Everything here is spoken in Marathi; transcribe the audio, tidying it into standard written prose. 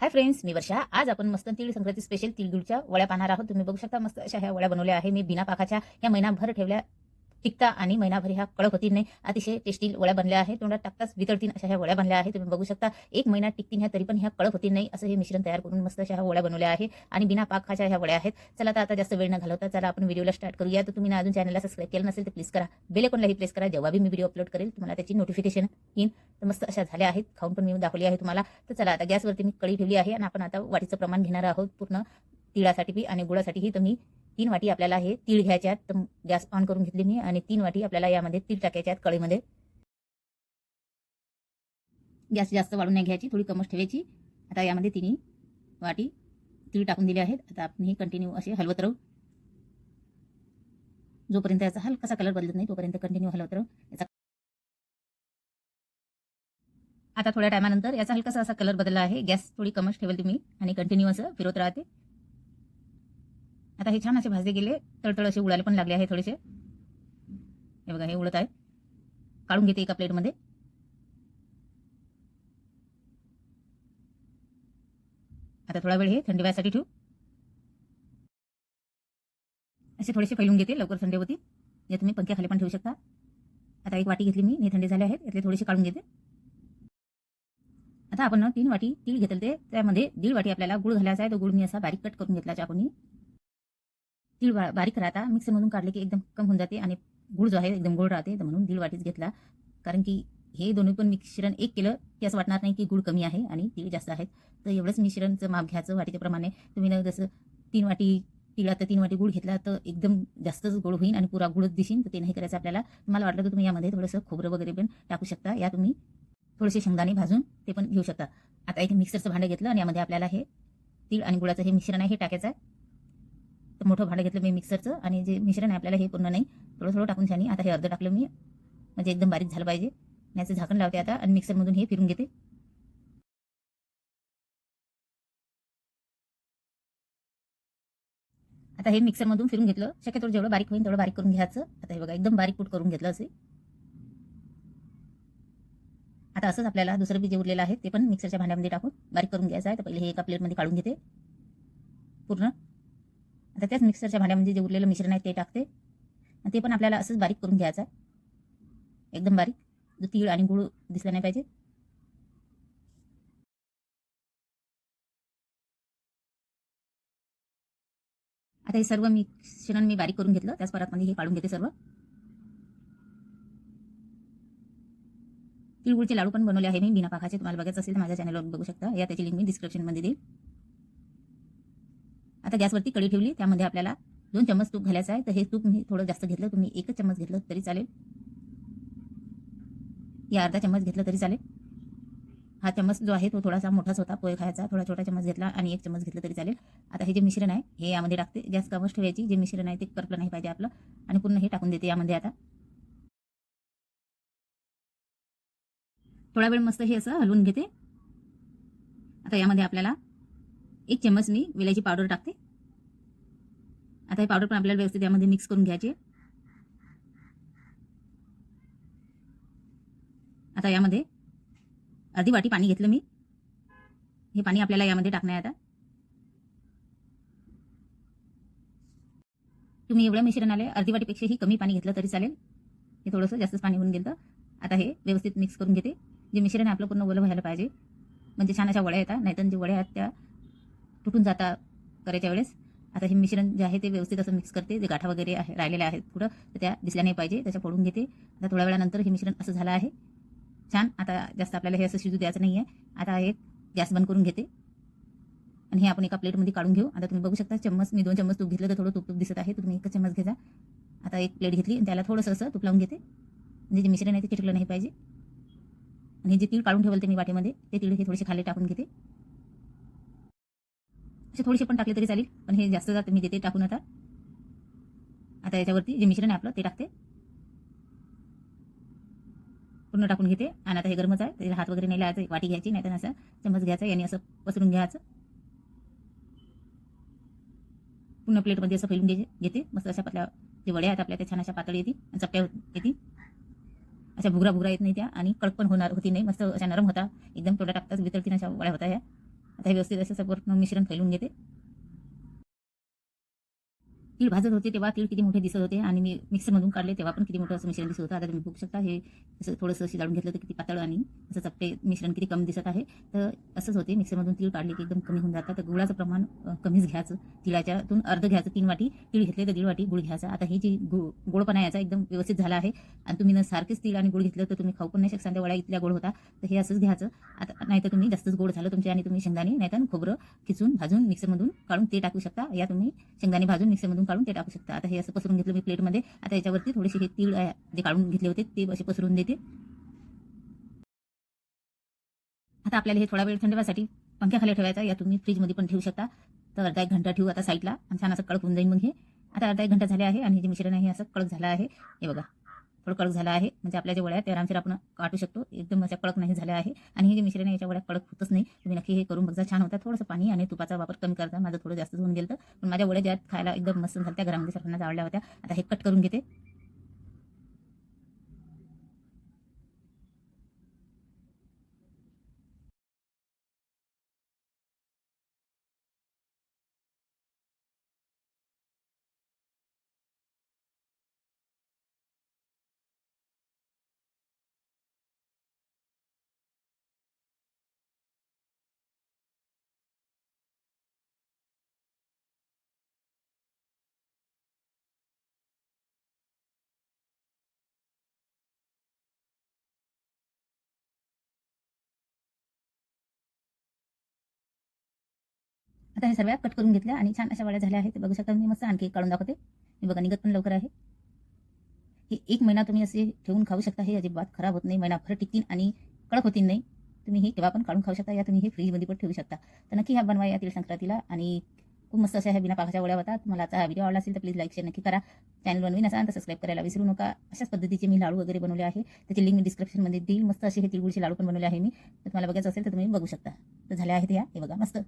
हाय फ्रेंड्स, मी वर्षा. आज आपण मस्त तीळ संक्रांती स्पेशल तिळगुळच्या वड्या पाहणार आहोत. तुम्ही बघू शकता मस्त अशा ह्या वड्या बनवल्या आहे. मी बिना पाकाच्या या महिनाभर ठेवल्या टिकता आणि महिनाभर ह्या कडक होतील नाही. अतिशय टेस्टी वड्या बनल्या आहेत. तोंडात टाकताच वितळतील अशा ह्या वड्या बनल्या आहेत. तुम्ही बघू शकता एक महिना टिकतील ह्या, तरी पण ह्या कडक होतील नाही असं हे मिश्रण तयार करून मस्त अशा ह्या वड्या बनवल्या आहे आणि बिना पाकाच्या ह्या वड्या आहेत. चला आता जास्त वेळ न घालवता चला आपण व्हिडिओला स्टार्ट करूया. तर तुम्ही अजून चॅनलला सबस्क्राईब केलं नसेल तर प्लीज करा. बेल आयकॉनलाही प्रेस करा. जेव्हा मी व्हिडिओ अपलोड करेल तुम्हाला त्याची नोटिफिकेशन येईल. तर मस्त अशा झाल्या आहेत. खाऊन पण मी दाखवली आहे तुम्हाला. तर चला आता गॅसवरती मी कढई ठेवली आहे आणि आपण आता वाटीचं प्रमाण घेणार आहोत पूर्ण तिळासाठी बी आणि गुळासाठीही. तर मी 3 वाटी आपल्याला हे तीळ घ्यायचे आहेत. तर गॅस ऑन करून घेतली मी आणि 3 वाटी आपल्याला यामध्ये तीळ टाकायचे आहेत कढईमध्ये. गॅस जास्त वाढून नाही घ्यायची, थोडी कमच ठेवायची. आता यामध्ये 3 वाटी तीळ टाकून दिले आहेत. आता आपण हे कंटिन्यू असे हलवत राहू जोपर्यंत याचा हलकासा कलर बदलत नाही तोपर्यंत कंटिन्यू हलवत राहू. याचा आता थोड्या टायमानंतर याचा हलकासा असा कलर बदलला आहे. गॅस थोडी कमच ठेवली तुम्ही आणि कंटिन्यू असं फिरवत राहते. आता हे छान असे भाजले गेले, तळतळ असे उडायला पण लागले आहे थोडेसे. हे बघा हे उडत आहे. काढून घेते एका प्लेटमध्ये. आता थोडा वेळ हे थंडी व्हायसाठी ठेवू. असे थोडेसे फैलून घेते, लवकर थंडी होती. जे तुम्ही पंख्याखाली पण ठेवू शकता. आता एक वाटी घेतली मी, हे थंडी झाले आहेत. यातले थोडेसे काढून घेते. आता आपण 3 वाटी तीळ घेतले, त्यामध्ये 1.5 वाटी आपल्याला गुळ घालायचा आहे. तो गुळ मी असा बारीक कट करून घेतला चाकूनी. तीळ बारीक राहता मिक्सरमधून काढले की एकदम कम होऊन जाते आणि गुळ जो आहे एकदम गोड राहते. तर म्हणून 1.5 वाटीच घेतला. कारण की हे दोन्ही पण मिश्रण एक केलं की असं वाटणार नाही की गुळ कमी आहे आणि तीळ जास्त आहेत. तर एवढंच मिश्रणचं माप घ्यायचं वाटीच्या प्रमाणे. तुम्ही जसं 3 वाटी तिळात 3 वाटी गुळ घेतला तर एकदम जास्तच गोड होईल आणि पुरा गुळच दिसेल. तर ते नाही करायचं आपल्याला. तुम्हाला वाटलं तर तुम्ही यामध्ये थोडंसं खोबरं वगैरे पण टाकू शकता. या तुम्ही थोडेसे शेंगदाणे भाजून ते पण घेऊ शकता. आता एक मिक्सरचं भांडं घेतलं आणि यामध्ये आपल्याला हे तीळ आणि गुळाचं हे मिश्रण आहे हे टाकायचं आहे. तर मोठं भांडं घेतलं मी मिक्सरचं आणि जे मिश्रण आहे आपल्याला हे पूर्ण नाही, थोडं थोडं टाकून छानी. आता हे अर्ध टाकलं मी, म्हणजे एकदम बारीक झालं पाहिजे. याचं झाकण लावते आता आणि मिक्सरमधून हे फिरून घेते. आता हे मिक्सरमधून फिरून घेतलं. शक्यतो जेवढं बारीक होईल तेवढं बारीक करून घ्यायचं. आता हे बघा एकदम बारीक कूट करून घेतलं असे. आता असंच आपल्याला दुसरं बी जे उरलेलं आहे ते पण मिक्सरच्या भांड्यामध्ये टाकून बारीक करून घ्यायचं आहे. तर पहिले हे एका प्लेटमध्ये काढून घेते पूर्ण. आता त्याच मिक्सरच्या भांड्यामध्ये जे उरलेलं मिश्रण आहे ते टाकते आणि ते पण आपल्याला असंच बारीक करून घ्यायचं आहे. एकदम बारीक, जो तीळ आणि गुळ दिसला नाही पाहिजे. आता हे सर्व मिश्रण मी बारीक करून घेतलं. त्याच परातमध्ये हे काढून घेते सर्व. तिळगुळचे लाडू पण बनवले आहे मी बिना पाकाचे. तुम्हाला बघायचं असेल तर माझ्या चॅनलवर बघू शकता. या त्याची लिंक मी डिस्क्रिप्शनमध्ये देईल. आता गॅसवरती कढई ठेवली, त्यामध्ये आपल्याला 2 चम्मच तूप घालायचं आहे. तर हे तूप मी थोडं जास्त घेतलं, तुम्ही 1 चम्मच घेतलं तरी चालेल, या अर्धा चम्मच घेतलं तरी चालेल. हा चम्मच जो आहे तो थोडासा मोठाच होता पोहे खायचा, थोडा छोटा चम्मच घेतला आणि 1 चम्मच घेतलं तरी चालेल. आता हे जे मिश्रण आहे हे यामध्ये टाकते. गॅस कमीच ठेवायची. जे मिश्रण आहे ते करपलं नाही पाहिजे आपलं आणि पूर्ण हे टाकून देते यामध्ये. आता थोडा वेळ मस्त हे असं हलवून घेते. आता यामध्ये आपल्याला 1 चम्मच मी वेलाची पावडर टाकते. आता हे पावडर पण आपल्याला व्यवस्थित यामध्ये मिक्स करून घ्यायची. आता यामध्ये अर्धी वाटी पाणी घेतलं मी. हे पाणी आपल्याला यामध्ये टाकणं आहे. आता तुम्ही एवढ्या मिश्रणाला अर्धी वाटीपेक्षाही कमी पाणी घेतलं तरी चालेल. हे थोडंसं जास्तच पाणी होऊन गेलं. आता हे व्यवस्थित मिक्स करून घेते. जे मिश्रण आहे आपलं पूर्ण ओलं व्हायला पाहिजे, म्हणजे छान अशा वड्या येतात. नाहीतर जे वड्या आहेत त्या तुटून जातात करायच्या वेळेस. आता हे मिश्रण जे आहे ते व्यवस्थित असं मिक्स करते. जे गाठा वगैरे आहे राहिलेल्या आहेत कुठं तर त्या दिसल्या नाही पाहिजे, त्याच्या फोडून घेते. आता थोड्या वेळानंतर हे मिश्रण असं झालं आहे छान. आता जास्त आपल्याला हे असं शिजू द्यायचं नाही आहे. आता हे गॅस बंद करून घेते आणि हे आपण एका प्लेटमध्ये काढून घेऊ. आता तुम्ही बघू शकता चम्मच मी 2 चम्मच तूप घेतलं तर थोडं तूप दिसत आहे. तुम्ही 1 चम्मच घ्या. आता एक प्लेट घेतली आणि त्याला थोडंसं असं तूप लावून घेते, म्हणजे जे मिश्रण आहे ते चिटकलं नाही पाहिजे. आणि जे तीळ काढून ठेवलं ते मी वाटीमध्ये, ते तीळ हे थोडेसे खाली टाकून घेते. असे थोडेसे पण टाकले तरी चालेल, पण हे जास्त जात मी देते टाकून. आता याच्यावरती जे मिश्रण आहे आपलं ते टाकते, पूर्ण टाकून घेते. आणि आता हे गरमच आहे, त्याला हात वगैरे नाही लावायचं. एक वाटी घ्यायची, नाही तर असं चम्मच घ्यायचा याने असं पसरून घ्यायचं. पूर्ण प्लेटमध्ये असं फैलून घेते. मस्त अशा पतल्या जे वड्या आहेत आपल्या त्या छान अशा पातळ येतील आणि चपट्या येतील. अशा भुगरा भुगरा येत नाही त्या आणि कडक पण होती नाही. मस्त अशा नरम होता एकदम. तोंडात टाकताच वितळतील अशा वड्या होता ह्या. आता हे व्यवस्थित असं पूर्ण मिश्रण फैलून घेते. तीळ भाजत होते तेव्हा तीळ किती मोठे दिसत होते आणि मी मिक्सरमधून काढले तेव्हा पण किती मोठं असं मिश्रण दिसत होतं. आता तुम्ही बघू शकता हे असं थोडंसं शिजाळून घेतलं तर किती पातळ आणि असं चपटे मिश्रण किती कमी दिसत आहे. तर असंच होते, मिक्सरमधून तीळ काढले की एकदम कमी होऊन जातात. तर गुळाचं प्रमाण कमीच घ्यायचं. तिळाच्यातून अर्ध घ्यायचं. 3 वाटी तीळ घेतले तर 1.5 वाटी गुळ घ्यायचा. आता हे जी गोडपणा याचा एकदम व्यवस्थित झाला आहे आणि तुम्ही सारखेच तीळ आणि गुळ घेतलं तर तुम्ही खाऊ पण नाही शकता. त्या वड्या इतल्या गोड होता. तर हे असंच घ्यायचं. आता नाहीतर तुम्ही जास्तच गोड झालं तुमचे आणि तुम्ही शेंगदाणे नाहीतर खोबरं खिचून भाजून मिक्सरमधून काढून ते टाकू शकता. या तुम्ही शेंगदाणे भाजून मिक्सरमधून काढून ते टाकू शकता. आता हे असं पसरून घेतलं मी प्लेटमध्ये. आता याच्यावरती थोडेसे हे तीळ जे काढून घेतले होते ते असे पसरून देते. आता आपल्याला हे थोडा वेळ थंड व्हायसाठी पंख्याखाली ठेवायचा, या तुम्ही फ्रीजमध्ये पण ठेवू शकता. तर अर्धा 1 घंटा ठेवू आता साईडला आणि छान असं कडक होऊन जाईल. मग हे आता अर्धा 1 घंटा झाले आहे आणि हे जे मिश्रण आहे असं कडक झालं आहे. हे बघा थोडं कडक झालं आहे, म्हणजे आपल्या जे वड्या आहेत ते आरामशीर आपण काटू शकतो. एकदम अशा कडक नाही झाल्या आहे आणि हे जे मिश्रण आहे याच्या वड्या कडक होतच नाही. तुम्ही नक्की हे करून बघा, छान होतात. थोडंसं पाणी आणि तुपाचा वापर कमी करता. माझं थोडं जास्त होऊन गेलं पण माझ्या वड्या ज्या खायला एकदम मस्त झाल्या, घरामध्ये सर्वांना आवडल्या होत्या. आता हे कट करून घेते. आता हे सर्व कट करून घेतल्या आणि छान अशा वड्या झाल्या आहेत. ते बघू शकता. मी मस्त आणखी काढून दाखवते. हे बघा निघत पण लवकर आहे. हे 1 महिना तुम्ही असे ठेवून खाऊ शकता. हे अजिबात खराब होत नाही. महिनाभर टिकतील आणि कडक होतील नाही. तुम्ही हे केव्हा पण काढून खाऊ शकता. या तुम्ही हे फ्रीजमध्ये पण ठेवू शकता. तर नक्की ह्या बनवा या तीळ संक्रांतीला. आणि खूप मस्त अशा ह्या बिना पाकाच्या वड्या होतात. तुम्हाला आजचा हा व्हिडिओ आवडला असेल तर प्लीज लाईक शेअर नक्की करा. चॅनल बनवीन असाल तर सबस्क्राईब करायला विसरू नका. अशाच पद्धतीचे मी लाडू वगैरे बनवले आहे, त्याची लिंक मी डिस्क्रिप्शनमध्ये देईल. मस्त असे हे तिळगुळचे लाडू पण बनवले आहे मी. तर तुम्हाला बघायचं असेल तर तुम्ही बघू शकता. तर झाले आहेत ह्या. हे बघा मस्त.